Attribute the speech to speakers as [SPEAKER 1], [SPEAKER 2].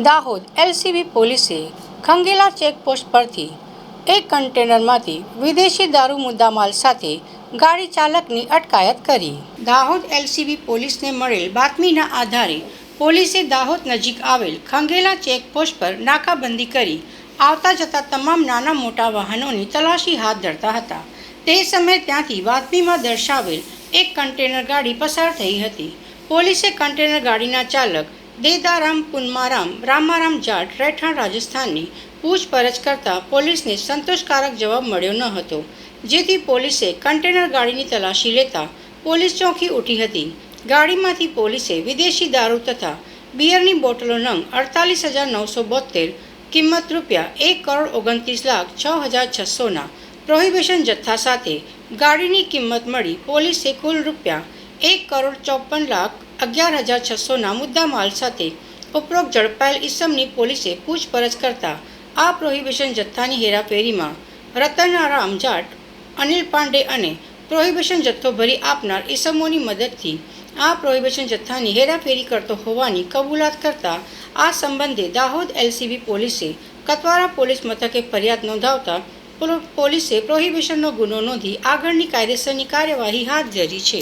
[SPEAKER 1] Dahod LCB પોલીસે Khangela checkpost પરથી એક કન્ટેનરમાંથી વિદેશી દારૂ મુદ્દામાલ સાથે ગાડી ચાલકની અટકાયત કરી. દાહોદ એલસીબી પોલીસને મળેલ બાતમીના આધારે પોલીસે દાહોદ નજીક આવેલ ખંગેલા ચેકપોસ્ટ પર નાકાબંધી કરી આવતા જતા તમામ નાના મોટા વાહનોની તલાશી હાથ ધરતા હતા. તે સમયે ત્યાંથી બાતમીમાં દર્શાવેલ એક કન્ટેનર ગાડી પસાર થઈ હતી. પોલીસે કન્ટેનર ગાડીના ચાલક દેદારામ પુન્મારામ રામારામ જાટ રહેઠાણ રાજસ્થાનની પૂછપરછ કરતા પોલીસને સંતોષકારક જવાબ મળ્યો ન હતો, જેથી પોલીસે કન્ટેનર ગાડીની તલાશી લેતા પોલીસ ચોંકી ઉઠી હતી. ગાડીમાંથી પોલીસે વિદેશી દારૂ તથા બિયરની બોટલો નંગ 48,972 કિંમત ₹1,29,06,600ના પ્રોહિબિશન જથ્થા સાથે ગાડીની કિંમત મળી પોલીસે કુલ ₹1,54,11,600ના મુદ્દામાલ સાથે ઉપરોક્ત ઝડપાયેલ ઈસમની પોલીસે પૂછપરછ કરતા આ પ્રોહિબિશન જથ્થાની હેરાફેરીમાં રતનારામ જાટ, અનિલ પાંડે અને પ્રોહિબિશન જથ્થો ભરી આપનાર ઈસમોની મદદથી આ પ્રોહિબિશન જથ્થાની હેરાફેરી કરતો હોવાની કબૂલાત કરતા આ સંબંધે દાહોદ એલસીબી પોલીસે કતવારા પોલીસ મથકે ફરિયાદ નોંધાવતા પોલીસે પ્રોહિબિશનનો ગુનો નોંધી આગળની કાયદેસરની કાર્યવાહી હાથ ધરી છે.